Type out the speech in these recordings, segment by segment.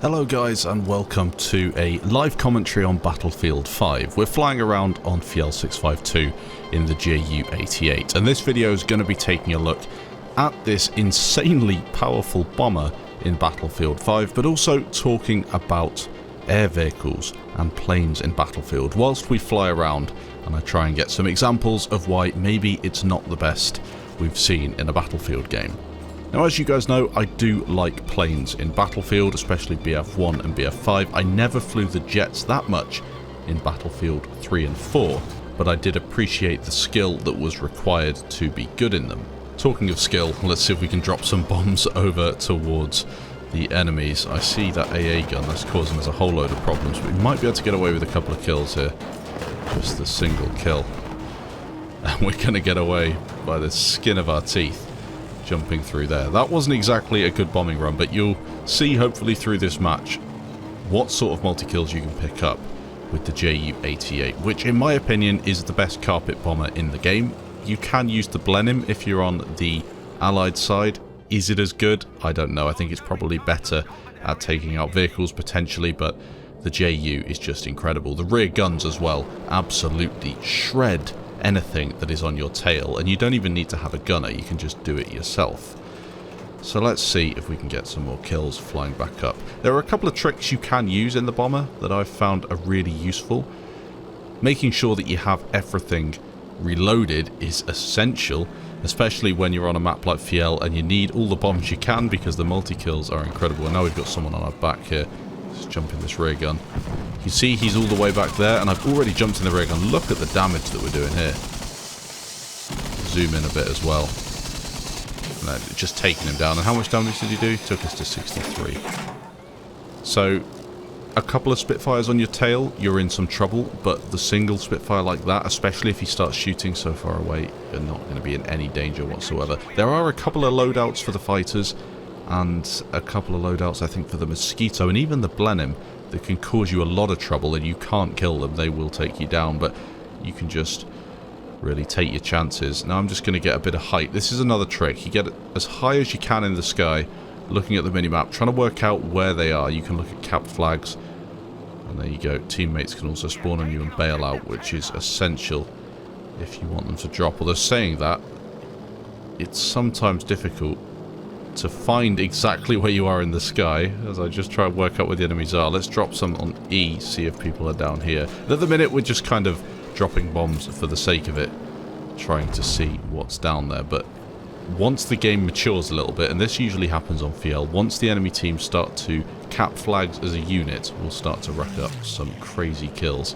Hello guys and welcome to a live commentary on Battlefield 5. We're flying around on Fiel 652 in the Ju-88 and this video is going to be taking a look at this insanely powerful bomber in Battlefield 5, but also talking about air vehicles and planes in Battlefield whilst we fly around, and I try and get some examples of why maybe it's not the best we've seen in a Battlefield game. Now, as you guys know, I do like planes in Battlefield, especially BF1 and BF5. I never flew the jets that much in Battlefield 3 and 4, but I did appreciate the skill that was required to be good in them. Talking of skill, let's see if we can drop some bombs over towards the enemies. I see that AA gun, that's causing us a whole load of problems, but we might be able to get away with a couple of kills here. Just a single kill. And we're going to get away by the skin of our teeth. Jumping through there. That wasn't exactly a good bombing run, but you'll see hopefully through this match what sort of multi-kills you can pick up with the Ju-88, which in my opinion is the best carpet bomber in the game. You can use the Blenheim if you're on the Allied side. Is it as good? I don't know. I think it's probably better at taking out vehicles potentially, but the Ju is just incredible. The rear guns as well absolutely shred anything that is on your tail, and you don't even need to have a gunner, you can just do it yourself. So let's see if we can get some more kills flying back up. There are a couple of tricks you can use in the bomber that I've found are really useful. Making sure that you have everything reloaded is essential, especially when you're on a map like Fiel and you need all the bombs you can because the multi-kills are incredible. And now we've got someone on our back here. Let's jump in this rear gun. You see he's all the way back there, and I've already jumped in the rear gun. Look at the damage that we're doing here. Zoom in a bit as well. No, just taking him down. And how much damage did he do? Took us to 63. So, a couple of Spitfires on your tail, you're in some trouble, but the single Spitfire like that, especially if he starts shooting so far away, you're not going to be in any danger whatsoever. There are a couple of loadouts for the fighters, and a couple of loadouts I think for the Mosquito, and even the Blenheim, that can cause you a lot of trouble, and you can't kill them. They will take you down, but you can just really take your chances. Now I'm just going to get a bit of height. This is another trick. You get as high as you can in the sky, looking at the minimap, trying to work out where they are. You can look at capped flags, and there you go. Teammates can also spawn on you and bail out, which is essential if you want them to drop. Although saying that, it's sometimes difficult to find exactly where you are in the sky, as I just try to work out where the enemies are. Let's drop some on E, see if people are down here. At the minute we're just kind of dropping bombs for the sake of it, trying to see what's down there. But once the game matures a little bit, and this usually happens on Fiel, once the enemy teams start to cap flags as a unit, we'll start to rack up some crazy kills.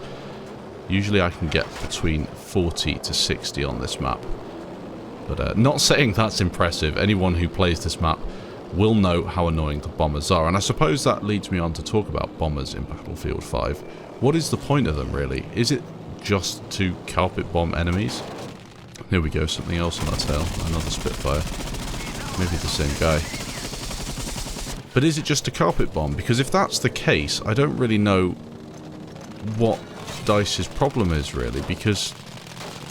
Usually I can get between 40 to 60 on this map. But not saying that's impressive. Anyone who plays this map will know how annoying the bombers are. And I suppose that leads me on to talk about bombers in Battlefield 5. What is the point of them, really? Is it just to carpet bomb enemies? Here we go, something else on our tail. Another Spitfire. Maybe the same guy. But is it just a carpet bomb? Because if that's the case, I don't really know what DICE's problem is, really. Because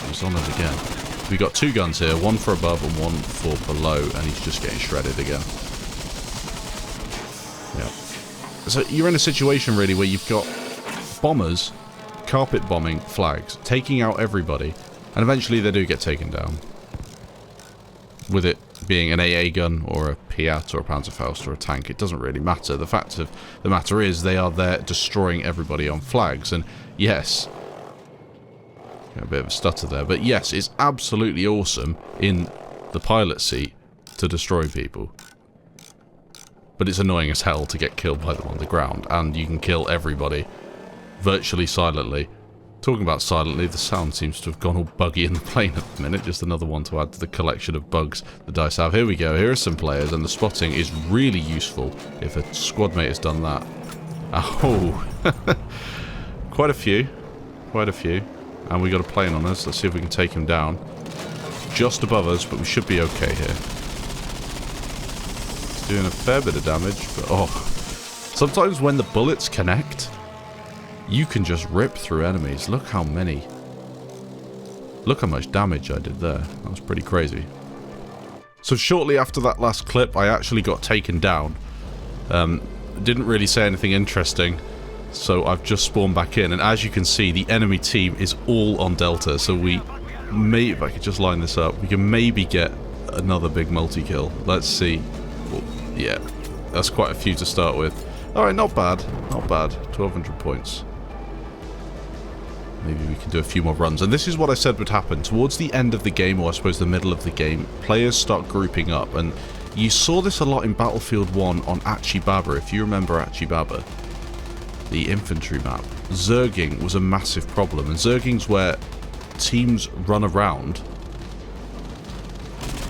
he's on us again. We've got two guns here, one for above and one for below, and he's just getting shredded again. Yeah. So you're in a situation, really, where you've got bombers carpet bombing flags, taking out everybody, and eventually they do get taken down. With it being an AA gun, or a Piat, or a Panzerfaust, or a tank, it doesn't really matter. The fact of the matter is, they are there destroying everybody on flags, and yes, a bit of a stutter there, but yes, it's absolutely awesome in the pilot seat to destroy people. But it's annoying as hell to get killed by them on the ground, and you can kill everybody virtually silently. Talking about silently, the sound seems to have gone all buggy in the plane at the minute. Just another one to add to the collection of bugs the DICE have. Here we go, here are some players, and the spotting is really useful if a squad mate has done that. Oh, quite a few. Quite a few. And we got a plane on us. Let's see if we can take him down. Just above us, but we should be okay here. It's doing a fair bit of damage, but oh. Sometimes when the bullets connect, you can just rip through enemies. Look how many. Look how much damage I did there. That was pretty crazy. So shortly after that last clip, I actually got taken down. didn't really say anything interesting, so I've just spawned back in, and as you can see, the enemy team is all on Delta, so we may, if I could just line this up, we can maybe get another big multi-kill. Let's see. Well, yeah, that's quite a few to start with. Alright, not bad. Not bad. 1,200 points. Maybe we can do a few more runs. And this is what I said would happen. Towards the end of the game, or I suppose the middle of the game, players start grouping up. And you saw this a lot in Battlefield 1 on Achibaba, if you remember Achibaba. The infantry map. Zerging was a massive problem. And Zerging's where teams run around.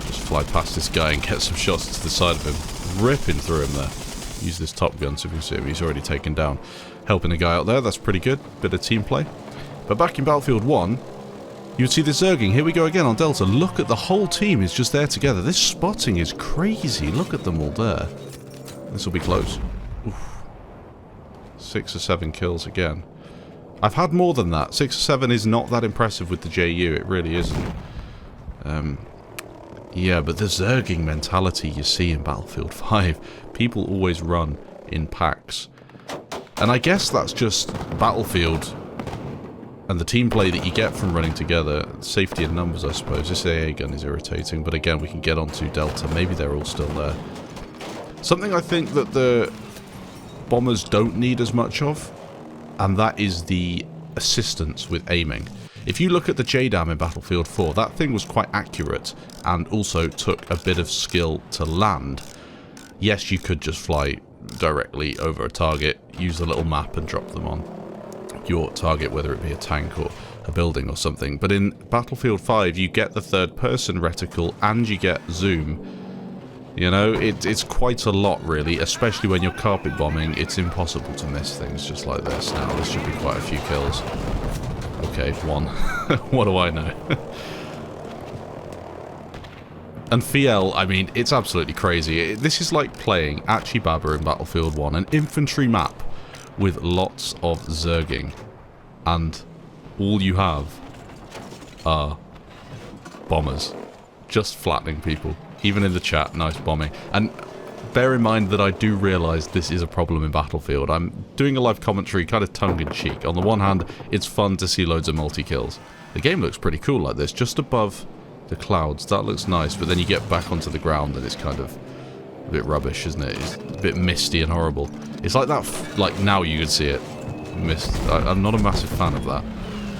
Just fly past this guy and get some shots to the side of him. Ripping through him there. Use this top gun so you can see him. He's already taken down. Helping a guy out there. That's pretty good. Bit of team play. But back in Battlefield 1, you would see the Zerging. Here we go again on Delta. Look at the whole team is just there together. This spotting is crazy. Look at them all there. This will be close. Oof. 6 or 7 kills again. I've had more than that. 6 or 7 is not that impressive with the JU. It really isn't. Yeah, but the Zerging mentality you see in Battlefield 5, people always run in packs. And I guess that's just Battlefield and the team play that you get from running together. Safety in numbers, I suppose. This AA gun is irritating, but again, we can get onto Delta. Maybe they're all still there. Something I think that the bombers don't need as much of, and that is the assistance with aiming. If you look at the JDAM in Battlefield 4, that thing was quite accurate and also took a bit of skill to land. Yes, you could just fly directly over a target, use the little map and drop them on your target, whether it be a tank or a building or something. But in Battlefield 5, you get the third-person reticle and you get zoom. You know, it's quite a lot, really, especially when you're carpet bombing. It's impossible to miss things just like this. Now, this should be quite a few kills. Okay, 1. What do I know? And Fiel, I mean, it's absolutely crazy. This is like playing Achibaba in Battlefield 1, an infantry map with lots of Zerging. And all you have are bombers. Just flattening people. Even in the chat, nice bombing. And bear in mind that I do realise this is a problem in Battlefield. I'm doing a live commentary kind of tongue-in-cheek. On the one hand, it's fun to see loads of multi-kills. The game looks pretty cool like this, just above the clouds. That looks nice, but then you get back onto the ground and it's kind of a bit rubbish, isn't it? It's a bit misty and horrible. It's like that, like now you can see it. Mist. I'm not a massive fan of that,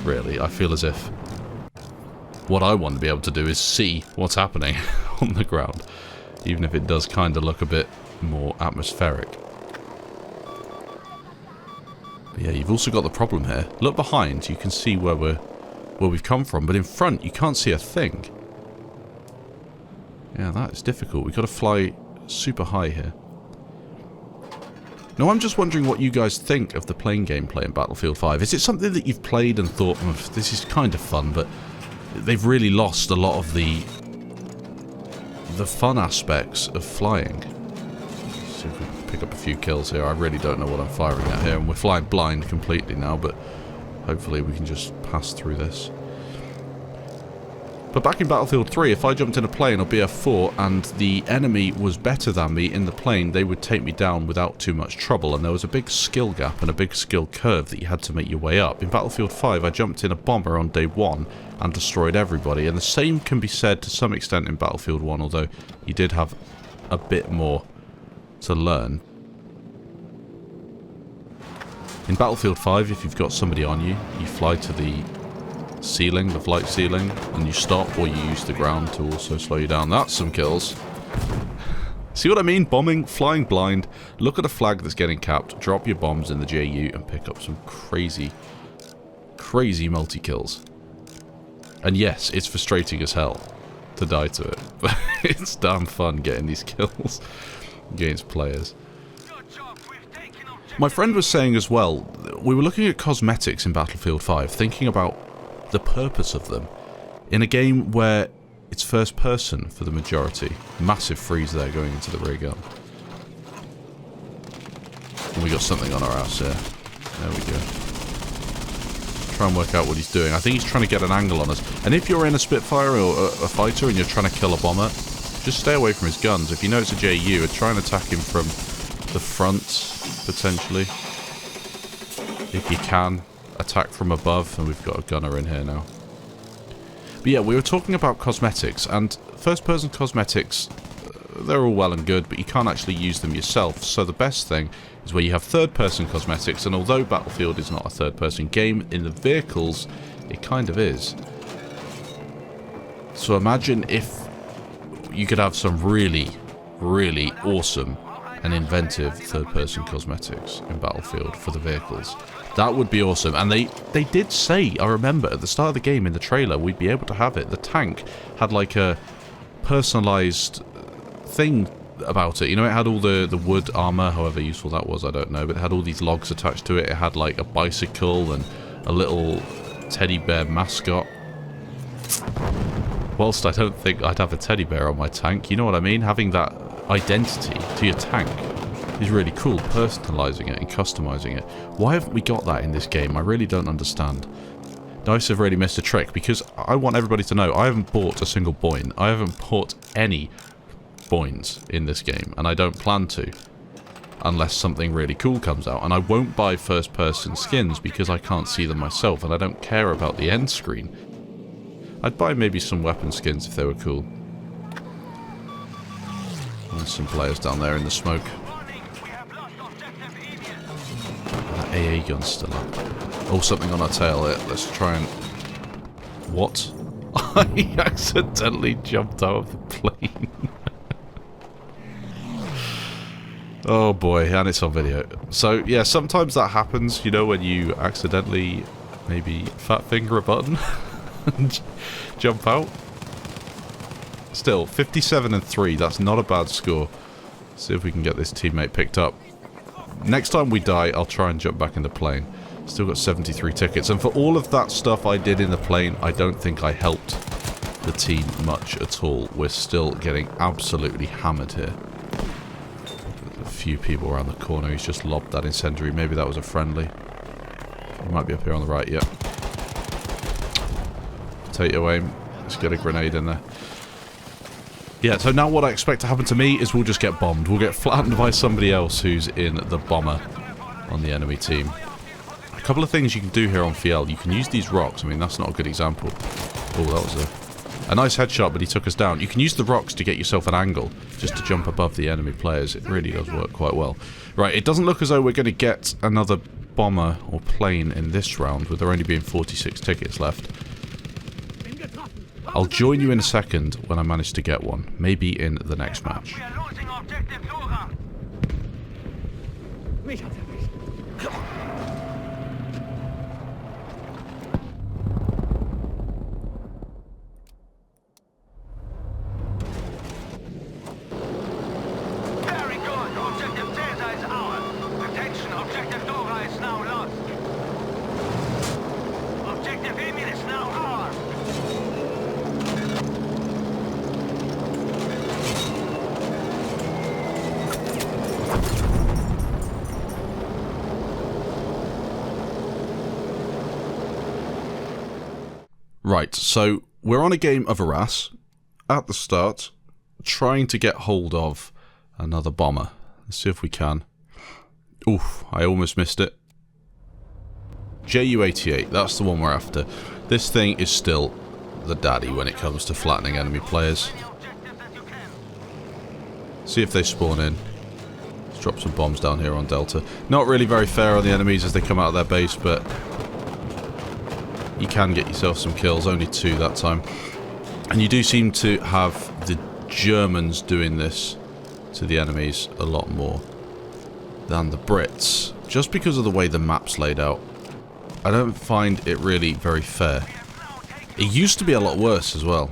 really. I feel as if what I want to be able to do is see what's happening on the ground, even if it does kind of look a bit more atmospheric. But yeah, you've also got the problem here. Look behind, you can see where we've come from, but in front you can't see a thing. Yeah, that is difficult. We've got to fly super high here. Now, I'm just wondering what you guys think of the plane gameplay in Battlefield 5. Is it something that you've played and thought, this is kind of fun, but they've really lost a lot of the fun aspects of flying? Let's see if we can pick up a few kills here. I really don't know what I'm firing at here, and we're flying blind completely now, but hopefully we can just pass through this. But back in Battlefield 3, if I jumped in a plane or BF4 and the enemy was better than me in the plane, they would take me down without too much trouble, and there was a big skill gap and a big skill curve that you had to make your way up. In Battlefield 5, I jumped in a bomber on day 1 and destroyed everybody, and the same can be said to some extent in Battlefield 1, although you did have a bit more to learn. In Battlefield 5, if you've got somebody on you, you fly to the ceiling, the flight ceiling, and you stop, or you use the ground to also slow you down. That's some kills. See what I mean? Bombing, flying blind, look at a flag that's getting capped, drop your bombs in the JU and pick up some crazy, crazy multi-kills. And yes, it's frustrating as hell to die to it, but it's damn fun getting these kills against players. My friend was saying as well, we were looking at cosmetics in Battlefield 5, thinking about the purpose of them in a game where it's first person for the majority. Massive freeze there going into the rear gun. And we got something on our ass here. There we go. Try and work out what he's doing. I think he's trying to get an angle on us. And if you're in a Spitfire or a fighter and you're trying to kill a bomber, just stay away from his guns. If you know it's a JU, try and attack him from the front, potentially. If you can. Attack from above, and we've got a gunner in here now. But yeah, we were talking about cosmetics, and first-person cosmetics, they're all well and good, but you can't actually use them yourself. So the best thing is where you have third-person cosmetics, and although Battlefield is not a third-person game, in the vehicles, it kind of is. So imagine if you could have some really, really awesome and inventive third-person cosmetics in Battlefield for the vehicles. That would be awesome. And they did say, I remember, at the start of the game in the trailer, we'd be able to have it. The tank had like a personalized thing about it. You know, it had all the wood armor, however useful that was, I don't know. But it had all these logs attached to it. It had like a bicycle and a little teddy bear mascot. Whilst I don't think I'd have a teddy bear on my tank, you know what I mean? Having that identity to your tank is really cool, personalising it and customising it. Why haven't we got that in this game? I really don't understand. DICE have really missed a trick, because I want everybody to know I haven't bought a single Boyne. I haven't bought any Boynes in this game, and I don't plan to. Unless something really cool comes out. And I won't buy first-person skins because I can't see them myself, and I don't care about the end screen. I'd buy maybe some weapon skins if they were cool. There's some players down there in the smoke. That AA gun's still up. Oh, something on our tail here. Let's try and... What? I accidentally jumped out of the plane. Oh boy, and it's on video. So, yeah, sometimes that happens, you know, when you accidentally maybe fat finger a button and jump out. Still, 57 and 3, that's not a bad score. See if we can get this teammate picked up. Next time we die, I'll try and jump back in the plane. Still got 73 tickets, and for all of that stuff I did in the plane, I don't think I helped the team much at all. We're still getting absolutely hammered here. A few people around the corner. He's just lobbed that incendiary. Maybe that was a friendly. He might be up here on the right, yeah. Potato aim. Let's get a grenade in there. Yeah, so now what I expect to happen to me is we'll just get bombed. We'll get flattened by somebody else who's in the bomber on the enemy team. A couple of things you can do here on FL. You can use these rocks. I mean, that's not a good example. Oh, that was a nice headshot, but he took us down. You can use the rocks to get yourself an angle, just to jump above the enemy players. It really does work quite well. Right, it doesn't look as though we're going to get another bomber or plane in this round, with there only being 46 tickets left. I'll join you in a second when I manage to get one. Maybe in the next match. Very good. Objective Delta is ours. Attention, objective Dora is now lost. Objective Emil is now ours. Right, so we're on a game of harass at the start, trying to get hold of another bomber. Let's see if we can. Oof, I almost missed it. JU-88, that's the one we're after. This thing is still the daddy when it comes to flattening enemy players. See if they spawn in. Let's drop some bombs down here on Delta. Not really very fair on the enemies as they come out of their base, but you can get yourself some kills. Only 2 that time. And you do seem to have the Germans doing this to the enemies a lot more than the Brits. Just because of the way the map's laid out. I don't find it really very fair. It used to be a lot worse as well.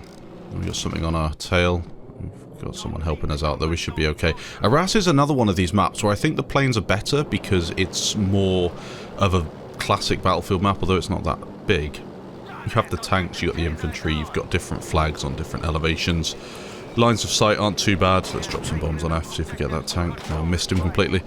We've got something on our tail. We've got someone helping us out there. We should be okay. Harass is another one of these maps where I think the planes are better because it's more of a classic Battlefield map, although it's not that big. You have the tanks, you've got the infantry, you've got different flags on different elevations. Lines of sight aren't too bad. Let's drop some bombs on F, see if we get that tank. No, I missed him completely.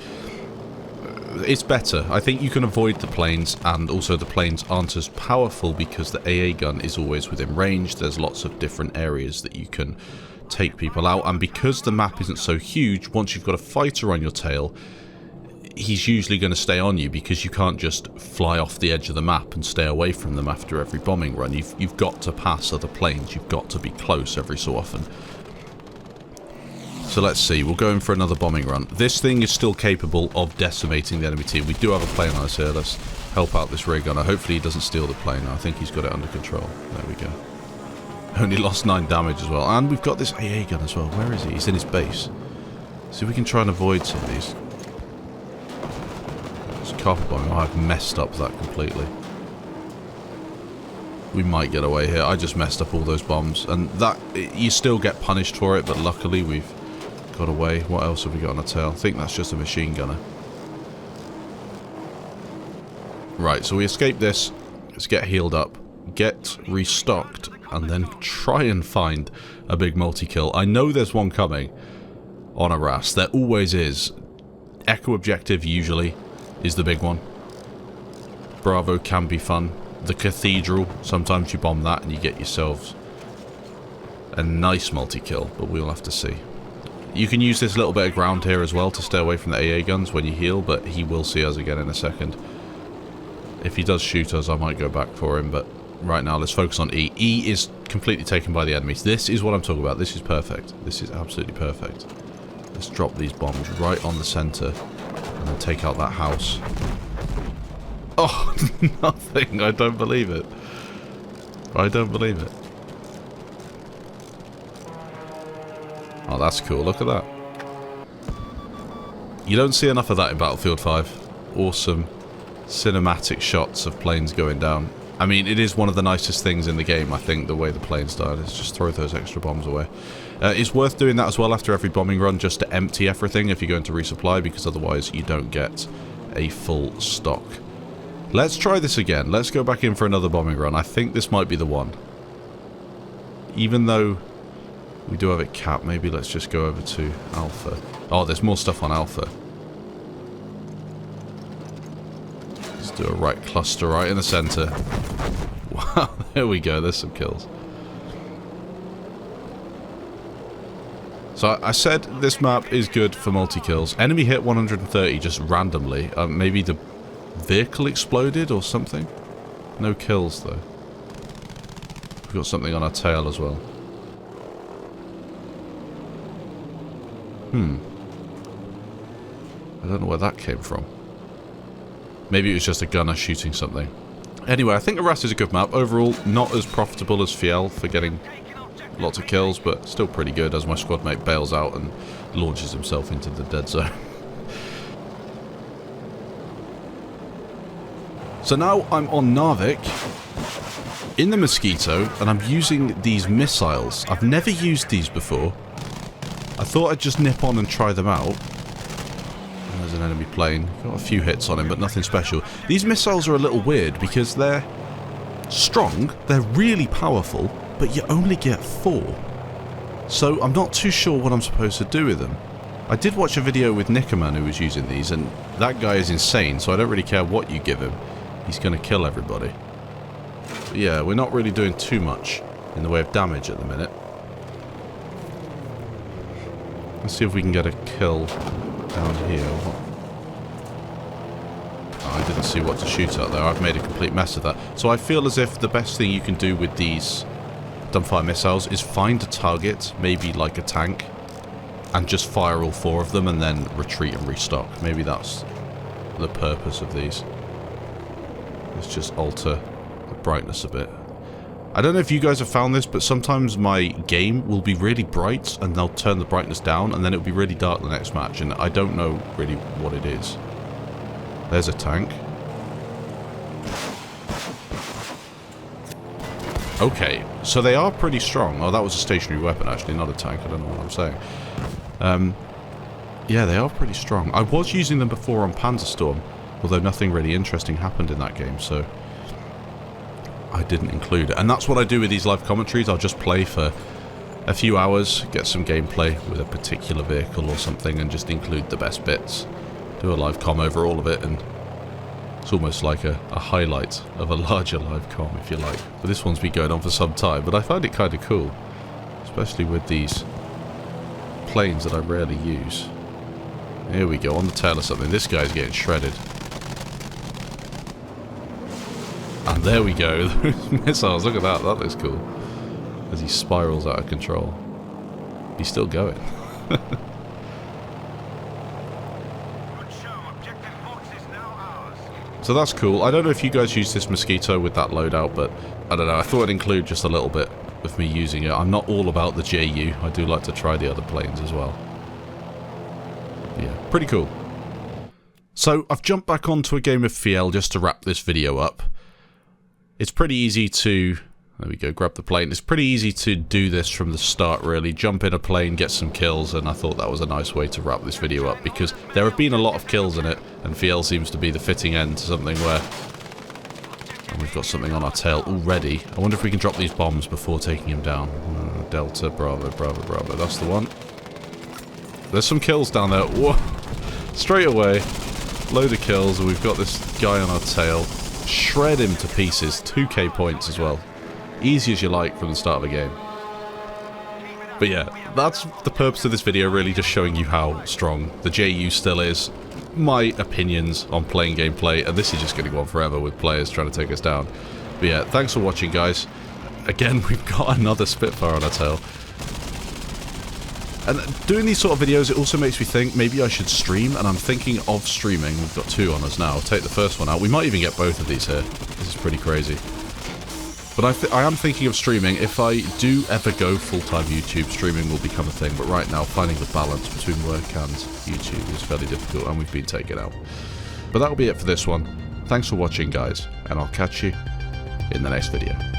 It's better. I think you can avoid the planes, and also the planes aren't as powerful because the AA gun is always within range. There's lots of different areas that you can take people out, and because the map isn't so huge, once you've got a fighter on your tail, he's usually going to stay on you because you can't just fly off the edge of the map and stay away from them after every bombing run. You've got to pass other planes. You've got to be close every so often. So let's see. We'll go in for another bombing run. This thing is still capable of decimating the enemy team. We do have a plane on us here. Let's help out this rear gunner. Hopefully he doesn't steal the plane. I think he's got it under control. There we go. Only lost 9 damage as well. And we've got this AA gun as well. Where is he? He's in his base. See if we can try and avoid some of these. It's carpet bombing. Oh, I've messed up that completely. We might get away here. I just messed up all those bombs. And that, you still get punished for it, but luckily we've got away. What else have we got on our tail? I think that's just a machine gunner. Right, so we escape this. Let's get healed up. Get restocked. And then try and find a big multi-kill. I know there's one coming on a RAS. There always is. Echo objective usually is the big one. Bravo can be fun. The Cathedral, sometimes you bomb that and you get yourselves a nice multi-kill, but we'll have to see. You can use this little bit of ground here as well to stay away from the AA guns when you heal, but he will see us again in a second. If he does shoot us, I might go back for him, but right now let's focus on E. E is completely taken by the enemies. This is what I'm talking about. This is perfect. This is absolutely perfect. Let's drop these bombs right on the center and then take out that house. Oh, nothing. I don't believe it. I don't believe it. Oh, that's cool. Look at that. You don't see enough of that in Battlefield 5. Awesome cinematic shots of planes going down. I mean, it is one of the nicest things in the game, I think, the way the planes died. Is just throw those extra bombs away. It's worth doing that as well after every bombing run, just to empty everything if you're going to resupply, because otherwise you don't get a full stock. Let's try this again. Let's go back in for another bombing run. I think this might be the one. Even though we do have it capped, maybe let's just go over to Alpha. Oh, there's more stuff on Alpha. Let's do a right cluster right in the center. Wow, there we go. There's some kills. So I said this map is good for multi-kills. Enemy hit 130 just randomly. Maybe the vehicle exploded or something. No kills though. We've got something on our tail as well. I don't know where that came from. Maybe it was just a gunner shooting something. Anyway, I think Arras is a good map. Overall, not as profitable as Fiel for getting lots of kills, but still pretty good as my squad mate bails out and launches himself into the dead zone. So now I'm on Narvik, in the Mosquito, and I'm using these missiles. I've never used these before. I thought I'd just nip on and try them out. And there's an enemy plane. Got a few hits on him, but nothing special. These missiles are a little weird because they're strong, they're really powerful, but you only get 4. So I'm not too sure what I'm supposed to do with them. I did watch a video with Nickerman who was using these, and that guy is insane, so I don't really care what you give him. He's going to kill everybody. But yeah, we're not really doing too much in the way of damage at the minute. Let's see if we can get a kill down here. Oh, I didn't see what to shoot at there. I've made a complete mess of that. So I feel as if the best thing you can do with these dumbfire missiles is find a target, maybe like a tank, and just fire all 4 of them and then retreat and restock. Maybe that's the purpose of these. Let's just alter the brightness a bit. I don't know if you guys have found this, but sometimes my game will be really bright and they'll turn the brightness down and then it'll be really dark the next match, and I don't know really what it is. There's a tank. Okay, so they are pretty strong. Oh, that was a stationary weapon actually, not a tank. I don't know what I'm saying. Yeah, they are pretty strong. I was using them before on Panzerstorm, although nothing really interesting happened in that game, so I didn't include it. And that's what I do with these live commentaries. I'll just play for a few hours, get some gameplay with a particular vehicle or something, and just include the best bits. Do a live comm over all of it, and it's almost like a highlight of a larger live comm, if you like. But this one's been going on for some time, but I find it kind of cool, especially with these planes that I rarely use. Here we go, on the tail of something. This guy's getting shredded. And there we go. Missiles, look at that. That looks cool. As he spirals out of control. He's still going. Good show. Objective Fox is now ours. So that's cool. I don't know if you guys use this Mosquito with that loadout, but I don't know. I thought I'd include just a little bit of me using it. I'm not all about the JU. I do like to try the other planes as well. Yeah, pretty cool. So I've jumped back onto a game of FL just to wrap this video up. It's pretty easy to... There we go, grab the plane. It's pretty easy to do this from the start, really. Jump in a plane, get some kills, and I thought that was a nice way to wrap this video up, because there have been a lot of kills in it, and FL seems to be the fitting end to something where... And we've got something on our tail already. I wonder if we can drop these bombs before taking him down. Delta, Bravo, Bravo, Bravo. That's the one. There's some kills down there. Whoa! Straight away. Load of kills, and we've got this guy on our tail. Shred him to pieces. 2k points as well. Easy as you like from the start of the game. But yeah, that's the purpose of this video, really, just showing you how strong the JU still is. My opinions on playing gameplay, and this is just going to go on forever with players trying to take us down. But yeah, thanks for watching, guys. Again, we've got another Spitfire on our tail. And doing these sort of videos, it also makes me think maybe I should stream, and I'm thinking of streaming. We've got 2 on us now. Take the first one out. We might even get both of these here. This is pretty crazy. But I am thinking of streaming. If I do ever go full-time YouTube, streaming will become a thing. But right now, finding the balance between work and YouTube is fairly difficult, and we've been taken out. But that'll be it for this one. Thanks for watching, guys, and I'll catch you in the next video.